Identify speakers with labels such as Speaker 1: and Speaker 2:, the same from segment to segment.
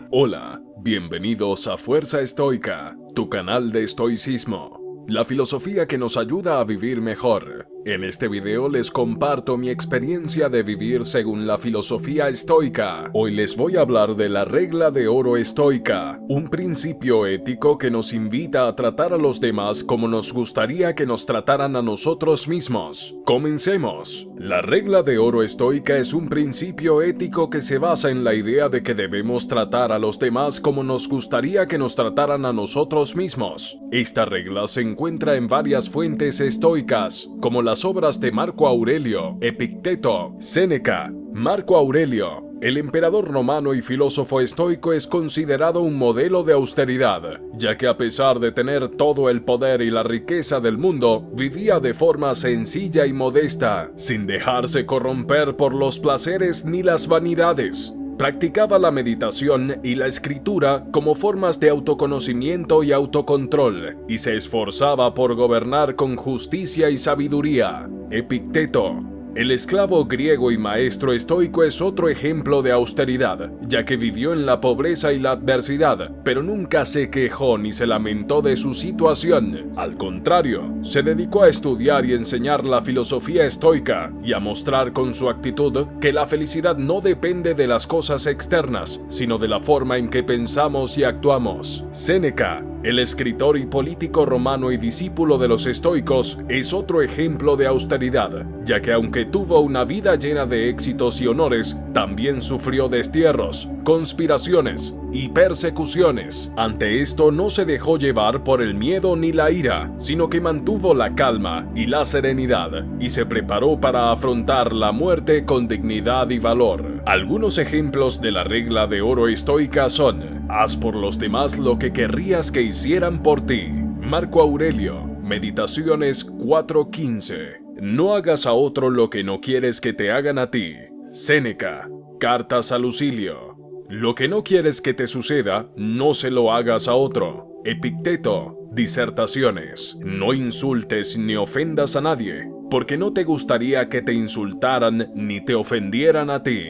Speaker 1: Hola, bienvenidos a Fuerza Estoica, tu canal de estoicismo, la filosofía que nos ayuda a vivir mejor. En este video les comparto mi experiencia de vivir según la filosofía estoica. Hoy les voy a hablar de la regla de oro estoica, un principio ético que nos invita a tratar a los demás como nos gustaría que nos trataran a nosotros mismos. Comencemos. La regla de oro estoica es un principio ético que se basa en la idea de que debemos tratar a los demás como nos gustaría que nos trataran a nosotros mismos. Esta regla se encuentra en varias fuentes estoicas, como las obras de Marco Aurelio, Epicteto, Séneca. Marco Aurelio, el emperador romano y filósofo estoico, es considerado un modelo de austeridad, ya que a pesar de tener todo el poder y la riqueza del mundo, vivía de forma sencilla y modesta, sin dejarse corromper por los placeres ni las vanidades. Practicaba la meditación y la escritura como formas de autoconocimiento y autocontrol, y se esforzaba por gobernar con justicia y sabiduría. Epicteto, el esclavo griego y maestro estoico, es otro ejemplo de austeridad, ya que vivió en la pobreza y la adversidad, pero nunca se quejó ni se lamentó de su situación. Al contrario, se dedicó a estudiar y enseñar la filosofía estoica y a mostrar con su actitud que la felicidad no depende de las cosas externas, sino de la forma en que pensamos y actuamos. Séneca, el escritor y político romano y discípulo de los estoicos, es otro ejemplo de austeridad, ya que aunque tuvo una vida llena de éxitos y honores, también sufrió destierros, conspiraciones y persecuciones. Ante esto no se dejó llevar por el miedo ni la ira, sino que mantuvo la calma y la serenidad, y se preparó para afrontar la muerte con dignidad y valor. Algunos ejemplos de la regla de oro estoica son: haz por los demás lo que querrías que hicieran por ti. Marco Aurelio, Meditaciones 4:15. No hagas a otro lo que no quieres que te hagan a ti. Séneca, Cartas a Lucilio. Lo que no quieres que te suceda, no se lo hagas a otro. Epicteto, Disertaciones. No insultes ni ofendas a nadie, porque no te gustaría que te insultaran ni te ofendieran a ti.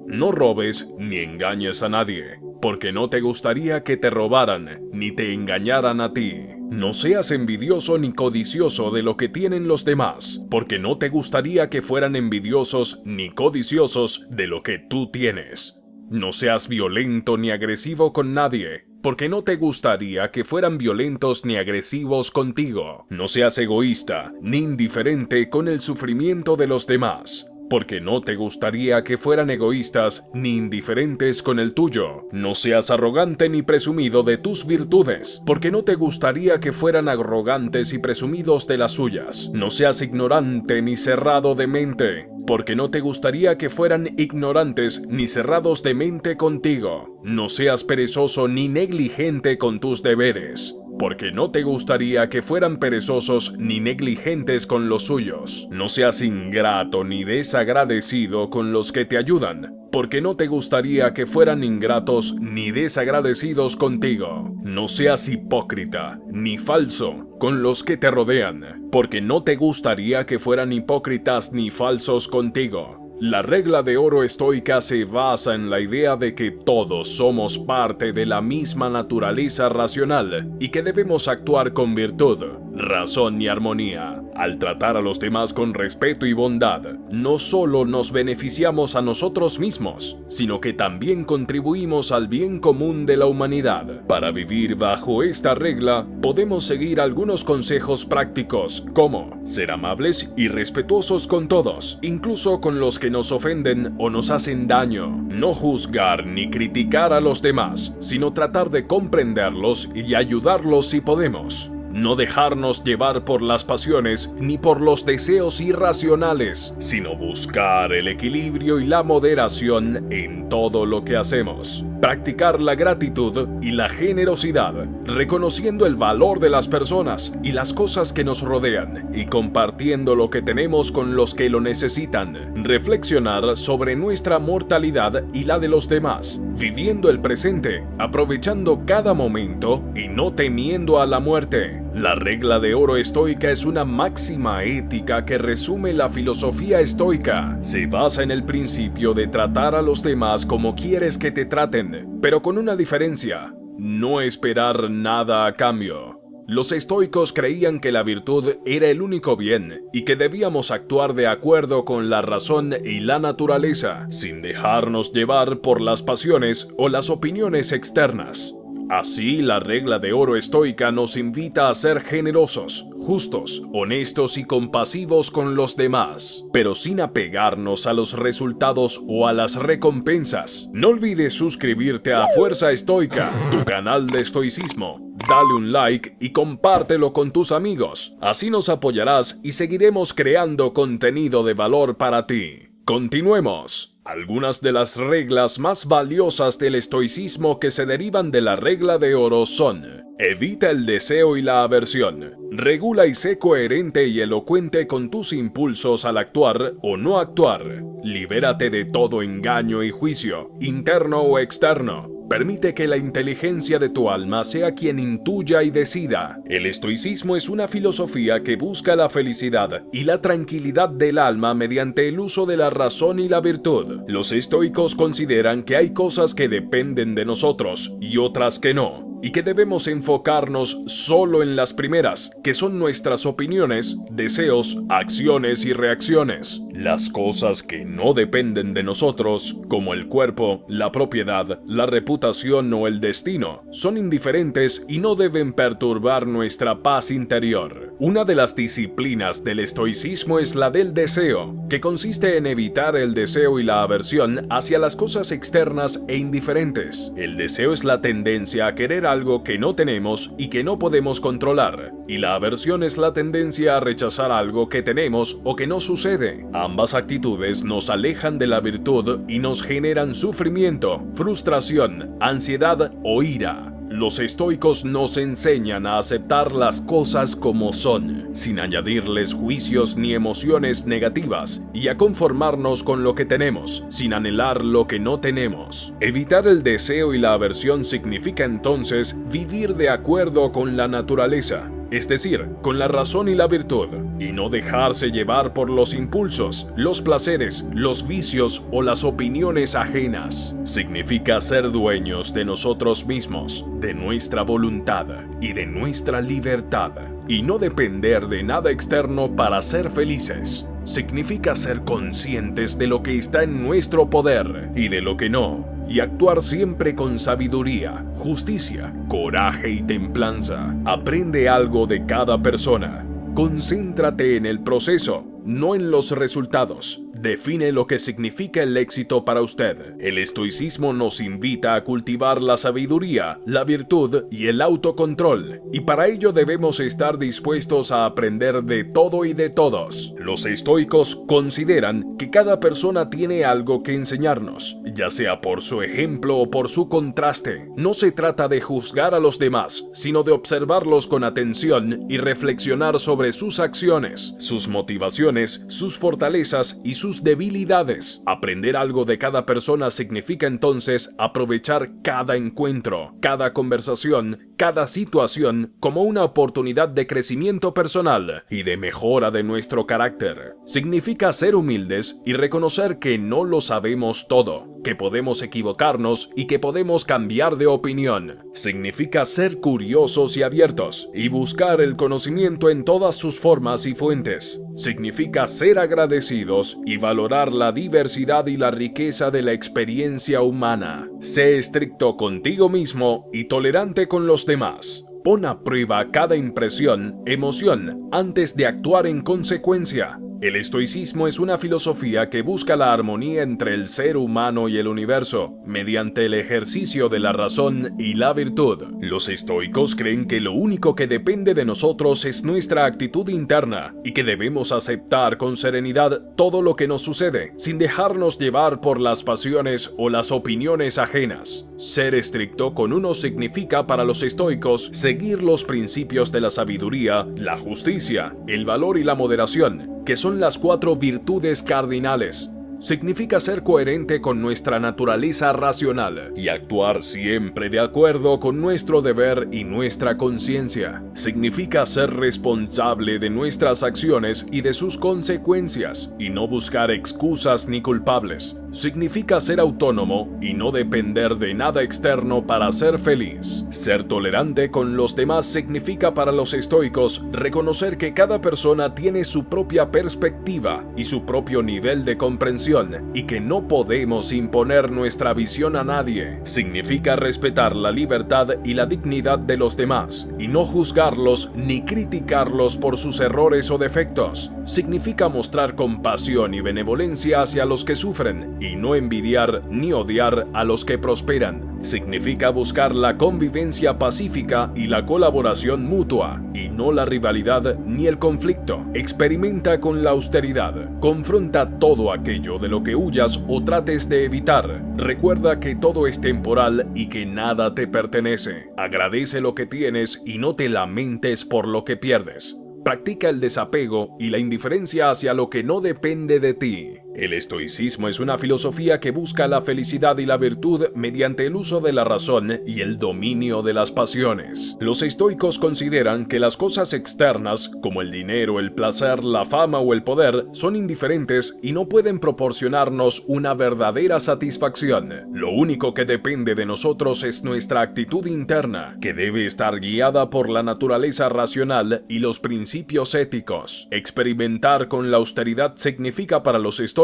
Speaker 1: No robes ni engañes a nadie, porque no te gustaría que te robaran ni te engañaran a ti. No seas envidioso ni codicioso de lo que tienen los demás, porque no te gustaría que fueran envidiosos ni codiciosos de lo que tú tienes. No seas violento ni agresivo con nadie, porque no te gustaría que fueran violentos ni agresivos contigo. No seas egoísta ni indiferente con el sufrimiento de los demás, porque no te gustaría que fueran egoístas ni indiferentes con el tuyo. No seas arrogante ni presumido de tus virtudes, porque no te gustaría que fueran arrogantes y presumidos de las suyas. No seas ignorante ni cerrado de mente, porque no te gustaría que fueran ignorantes ni cerrados de mente contigo. No seas perezoso ni negligente con tus deberes, porque no te gustaría que fueran perezosos ni negligentes con los suyos. No seas ingrato ni desagradecido con los que te ayudan, porque no te gustaría que fueran ingratos ni desagradecidos contigo. No seas hipócrita ni falso con los que te rodean, porque no te gustaría que fueran hipócritas ni falsos contigo. La regla de oro estoica se basa en la idea de que todos somos parte de la misma naturaleza racional y que debemos actuar con virtud, razón y armonía. Al tratar a los demás con respeto y bondad, no solo nos beneficiamos a nosotros mismos, sino que también contribuimos al bien común de la humanidad. Para vivir bajo esta regla, podemos seguir algunos consejos prácticos, como ser amables y respetuosos con todos, incluso con los que nos ofenden o nos hacen daño. No juzgar ni criticar a los demás, sino tratar de comprenderlos y ayudarlos si podemos. No dejarnos llevar por las pasiones ni por los deseos irracionales, sino buscar el equilibrio y la moderación en todo lo que hacemos. Practicar la gratitud y la generosidad, reconociendo el valor de las personas y las cosas que nos rodean, y compartiendo lo que tenemos con los que lo necesitan. Reflexionar sobre nuestra mortalidad y la de los demás, viviendo el presente, aprovechando cada momento y no temiendo a la muerte. La regla de oro estoica es una máxima ética que resume la filosofía estoica. Se basa en el principio de tratar a los demás como quieres que te traten, pero con una diferencia: no esperar nada a cambio. Los estoicos creían que la virtud era el único bien y que debíamos actuar de acuerdo con la razón y la naturaleza, sin dejarnos llevar por las pasiones o las opiniones externas. Así, la regla de oro estoica nos invita a ser generosos, justos, honestos y compasivos con los demás, pero sin apegarnos a los resultados o a las recompensas. No olvides suscribirte a Fuerza Estoica, tu canal de estoicismo. Dale un like y compártelo con tus amigos. Así nos apoyarás y seguiremos creando contenido de valor para ti. Continuemos. Algunas de las reglas más valiosas del estoicismo que se derivan de la regla de oro son: evita el deseo y la aversión. Regula y sé coherente y elocuente con tus impulsos al actuar o no actuar. Libérate de todo engaño y juicio, interno o externo. Permite que la inteligencia de tu alma sea quien intuya y decida. El estoicismo es una filosofía que busca la felicidad y la tranquilidad del alma mediante el uso de la razón y la virtud. Los estoicos consideran que hay cosas que dependen de nosotros y otras que no, y que debemos enfocarnos solo en las primeras, que son nuestras opiniones, deseos, acciones y reacciones. Las cosas que no dependen de nosotros, como el cuerpo, la propiedad, la reputación o el destino, son indiferentes y no deben perturbar nuestra paz interior. Una de las disciplinas del estoicismo es la del deseo, que consiste en evitar el deseo y la aversión hacia las cosas externas e indiferentes. El deseo es la tendencia a querer algo que no tenemos y que no podemos controlar, y la aversión es la tendencia a rechazar algo que tenemos o que no sucede. Ambas actitudes nos alejan de la virtud y nos generan sufrimiento, frustración, ansiedad o ira. Los estoicos nos enseñan a aceptar las cosas como son, sin añadirles juicios ni emociones negativas, y a conformarnos con lo que tenemos, sin anhelar lo que no tenemos. Evitar el deseo y la aversión significa entonces vivir de acuerdo con la naturaleza, es decir, con la razón y la virtud, y no dejarse llevar por los impulsos, los placeres, los vicios o las opiniones ajenas. Significa ser dueños de nosotros mismos, de nuestra voluntad y de nuestra libertad, y no depender de nada externo para ser felices. Significa ser conscientes de lo que está en nuestro poder y de lo que no, y actuar siempre con sabiduría, justicia, coraje y templanza. Aprende algo de cada persona. Concéntrate en el proceso, no en los resultados. Define lo que significa el éxito para usted. El estoicismo nos invita a cultivar la sabiduría, la virtud y el autocontrol, y para ello debemos estar dispuestos a aprender de todo y de todos. Los estoicos consideran que cada persona tiene algo que enseñarnos, ya sea por su ejemplo o por su contraste. No se trata de juzgar a los demás, sino de observarlos con atención y reflexionar sobre sus acciones, sus motivaciones, sus fortalezas y sus debilidades. Aprender algo de cada persona significa entonces aprovechar cada encuentro, cada conversación, cada situación como una oportunidad de crecimiento personal y de mejora de nuestro carácter. Significa ser humildes y reconocer que no lo sabemos todo, que podemos equivocarnos y que podemos cambiar de opinión. Significa ser curiosos y abiertos y buscar el conocimiento en todas sus formas y fuentes. Significa ser agradecidos y valorar la diversidad y la riqueza de la experiencia humana. Sé estricto contigo mismo y tolerante con los demás. Pon a prueba cada impresión, emoción, antes de actuar en consecuencia. El estoicismo es una filosofía que busca la armonía entre el ser humano y el universo, mediante el ejercicio de la razón y la virtud. Los estoicos creen que lo único que depende de nosotros es nuestra actitud interna, y que debemos aceptar con serenidad todo lo que nos sucede, sin dejarnos llevar por las pasiones o las opiniones ajenas. Ser estricto con uno significa para los estoicos seguir los principios de la sabiduría, la justicia, el valor y la moderación, que son las 4 virtudes cardinales. significa ser coherente con nuestra naturaleza racional y actuar siempre de acuerdo con nuestro deber y nuestra conciencia. Significa ser responsable de nuestras acciones y de sus consecuencias y no buscar excusas ni culpables. Significa ser autónomo y no depender de nada externo para ser feliz. Ser tolerante con los demás significa para los estoicos reconocer que cada persona tiene su propia perspectiva y su propio nivel de comprensión y que no podemos imponer nuestra visión a nadie. Significa respetar la libertad y la dignidad de los demás y no juzgarlos ni criticarlos por sus errores o defectos. Significa mostrar compasión y benevolencia hacia los que sufren y no envidiar ni odiar a los que prosperan. Significa buscar la convivencia pacífica y la colaboración mutua, y no la rivalidad ni el conflicto. Experimenta con la austeridad. Confronta todo aquello de lo que huyas o trates de evitar. Recuerda que todo es temporal y que nada te pertenece. Agradece lo que tienes y no te lamentes por lo que pierdes. Practica el desapego y la indiferencia hacia lo que no depende de ti. El estoicismo es una filosofía que busca la felicidad y la virtud mediante el uso de la razón y el dominio de las pasiones. Los estoicos consideran que las cosas externas, como el dinero, el placer, la fama o el poder, son indiferentes y no pueden proporcionarnos una verdadera satisfacción. Lo único que depende de nosotros es nuestra actitud interna, que debe estar guiada por la naturaleza racional y los principios éticos. Experimentar con la austeridad significa para los estoicos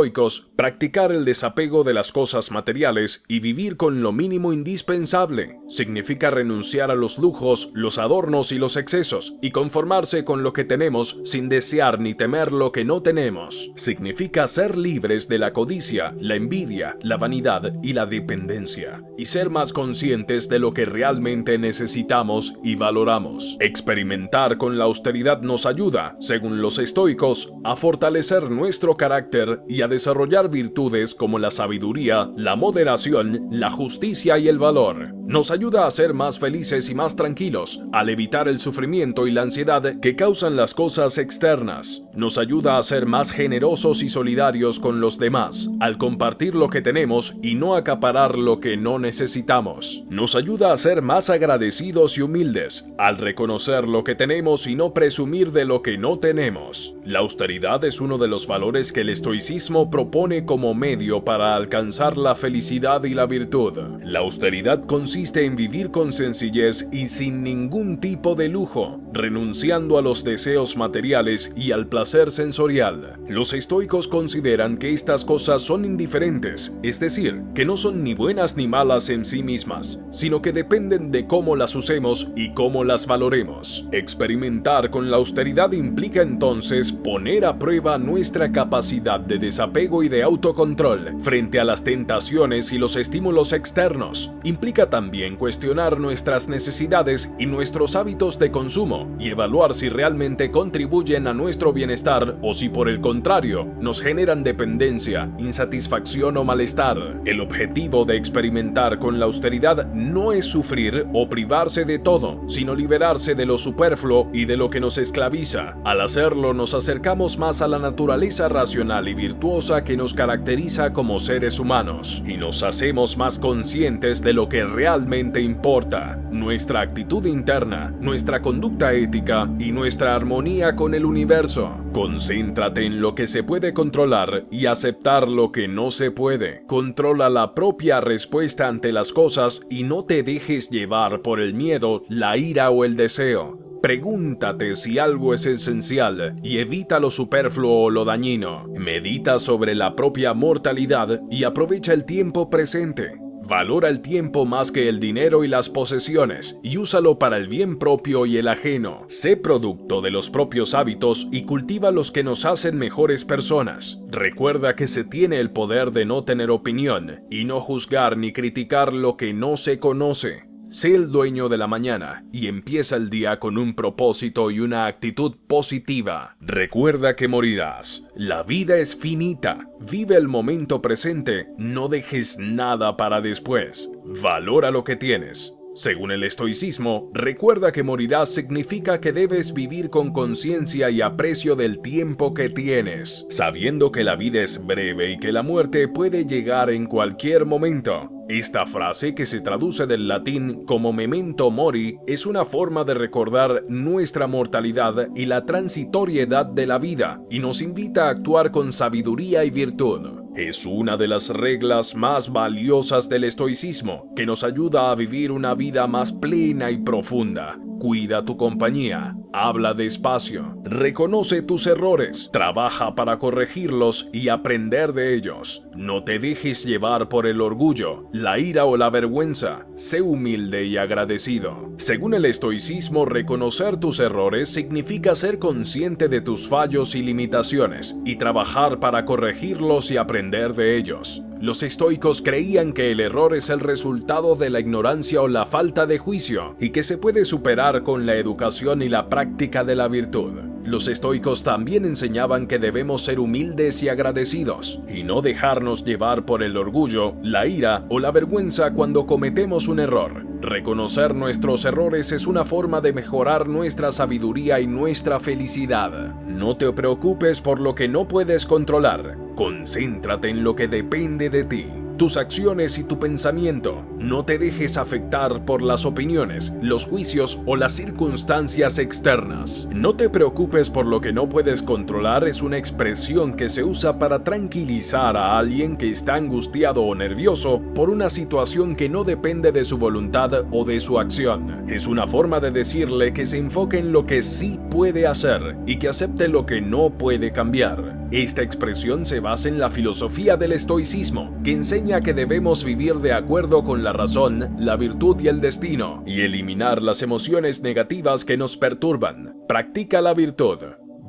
Speaker 1: practicar el desapego de las cosas materiales y vivir con lo mínimo indispensable. Significa renunciar a los lujos, los adornos y los excesos y conformarse con lo que tenemos sin desear ni temer lo que no tenemos. Significa ser libres de la codicia, la envidia, la vanidad y la dependencia y ser más conscientes de lo que realmente necesitamos y valoramos. Experimentar con la austeridad nos ayuda, según los estoicos, a fortalecer nuestro carácter y a desarrollar virtudes como la sabiduría, la moderación, la justicia y el valor. Nos ayuda a ser más felices y más tranquilos, al evitar el sufrimiento y la ansiedad que causan las cosas externas. Nos ayuda a ser más generosos y solidarios con los demás, al compartir lo que tenemos y no acaparar lo que no necesitamos. Nos ayuda a ser más agradecidos y humildes, al reconocer lo que tenemos y no presumir de lo que no tenemos. La austeridad es uno de los valores que el estoicismo propone como medio para alcanzar la felicidad y la virtud. La austeridad consiste en vivir con sencillez y sin ningún tipo de lujo, renunciando a los deseos materiales y al placer sensorial. Los estoicos consideran que estas cosas son indiferentes, es decir, que no son ni buenas ni malas en sí mismas, sino que dependen de cómo las usemos y cómo las valoremos. Experimentar con la austeridad implica entonces poner a prueba nuestra capacidad de desapego y de autocontrol frente a las tentaciones y los estímulos externos. Implica también cuestionar nuestras necesidades y nuestros hábitos de consumo y evaluar si realmente contribuyen a nuestro bienestar o si por el contrario nos generan dependencia, insatisfacción o malestar. El objetivo de experimentar con la austeridad no es sufrir o privarse de todo, sino liberarse de lo superfluo y de lo que nos esclaviza. Al hacerlo nos acercamos más a la naturaleza racional y virtuosa que nos caracteriza como seres humanos y nos hacemos más conscientes de lo que realmente importa, nuestra actitud interna, nuestra conducta ética y nuestra armonía con el universo. Concéntrate en lo que se puede controlar y aceptar lo que no se puede. Controla la propia respuesta ante las cosas y no te dejes llevar por el miedo, la ira o el deseo. Pregúntate si algo es esencial y evita lo superfluo o lo dañino. Medita sobre la propia mortalidad y aprovecha el tiempo presente. Valora el tiempo más que el dinero y las posesiones y úsalo para el bien propio y el ajeno. Sé producto de los propios hábitos y cultiva los que nos hacen mejores personas. Recuerda que se tiene el poder de no tener opinión y no juzgar ni criticar lo que no se conoce. Sé el dueño de la mañana y empieza el día con un propósito y una actitud positiva. Recuerda que morirás. La vida es finita. Vive el momento presente. No dejes nada para después. Valora lo que tienes. Según el estoicismo, recuerda que morirás significa que debes vivir con conciencia y aprecio del tiempo que tienes, sabiendo que la vida es breve y que la muerte puede llegar en cualquier momento. Esta frase, que se traduce del latín como memento mori, es una forma de recordar nuestra mortalidad y la transitoriedad de la vida, y nos invita a actuar con sabiduría y virtud. Es una de las reglas más valiosas del estoicismo, que nos ayuda a vivir una vida más plena y profunda. Cuida tu compañía, habla despacio, reconoce tus errores, trabaja para corregirlos y aprender de ellos. No te dejes llevar por el orgullo, la ira o la vergüenza. Sé humilde y agradecido. Según el estoicismo, reconocer tus errores significa ser consciente de tus fallos y limitaciones y trabajar para corregirlos y aprender de ellos. Los estoicos creían que el error es el resultado de la ignorancia o la falta de juicio y que se puede superar con la educación y la práctica de la virtud. Los estoicos también enseñaban que debemos ser humildes y agradecidos y no dejarnos llevar por el orgullo, la ira o la vergüenza cuando cometemos un error. Reconocer nuestros errores es una forma de mejorar nuestra sabiduría y nuestra felicidad. No te preocupes por lo que no puedes controlar. Concéntrate en lo que depende de ti, tus acciones y tu pensamiento. No te dejes afectar por las opiniones, los juicios o las circunstancias externas. No te preocupes por lo que no puedes controlar es una expresión que se usa para tranquilizar a alguien que está angustiado o nervioso por una situación que no depende de su voluntad o de su acción. Es una forma de decirle que se enfoque en lo que sí puede hacer y que acepte lo que no puede cambiar. Esta expresión se basa en la filosofía del estoicismo, que enseña que debemos vivir de acuerdo con la razón, la virtud y el destino, y eliminar las emociones negativas que nos perturban. Practica la virtud.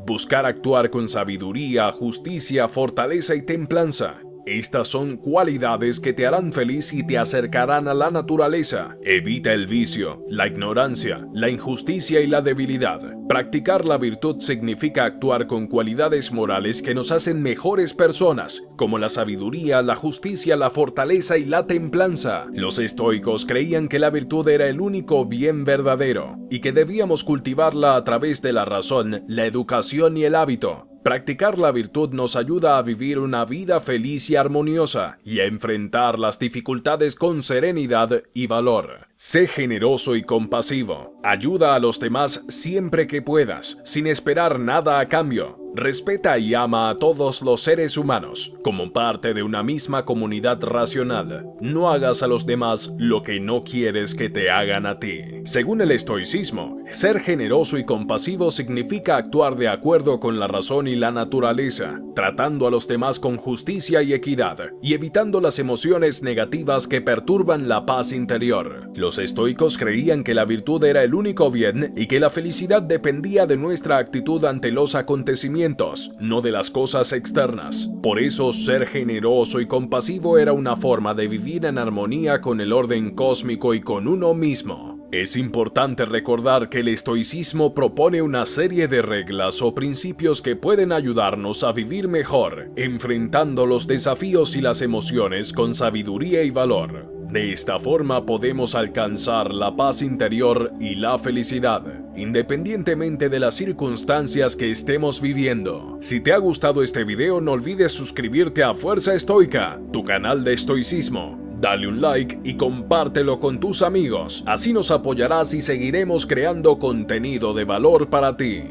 Speaker 1: Buscar actuar con sabiduría, justicia, fortaleza y templanza. Estas son cualidades que te harán feliz y te acercarán a la naturaleza. Evita el vicio, la ignorancia, la injusticia y la debilidad. Practicar la virtud significa actuar con cualidades morales que nos hacen mejores personas, como la sabiduría, la justicia, la fortaleza y la templanza. Los estoicos creían que la virtud era el único bien verdadero y que debíamos cultivarla a través de la razón, la educación y el hábito. Practicar la virtud nos ayuda a vivir una vida feliz y armoniosa y a enfrentar las dificultades con serenidad y valor. Sé generoso y compasivo. Ayuda a los demás siempre que puedas, sin esperar nada a cambio. Respeta y ama a todos los seres humanos, como parte de una misma comunidad racional. No hagas a los demás lo que no quieres que te hagan a ti. Según el estoicismo, ser generoso y compasivo significa actuar de acuerdo con la razón y la naturaleza, tratando a los demás con justicia y equidad, y evitando las emociones negativas que perturban la paz interior. Los estoicos creían que la virtud era el único bien y que la felicidad dependía de nuestra actitud ante los acontecimientos, no de las cosas externas. Por eso, ser generoso y compasivo era una forma de vivir en armonía con el orden cósmico y con uno mismo. Es importante recordar que el estoicismo propone una serie de reglas o principios que pueden ayudarnos a vivir mejor, enfrentando los desafíos y las emociones con sabiduría y valor. De esta forma podemos alcanzar la paz interior y la felicidad, independientemente de las circunstancias que estemos viviendo. Si te ha gustado este video, no olvides suscribirte a Fuerza Estoica, tu canal de estoicismo. Dale un like y compártelo con tus amigos, así nos apoyarás y seguiremos creando contenido de valor para ti.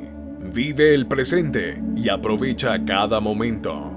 Speaker 1: Vive el presente y aprovecha cada momento.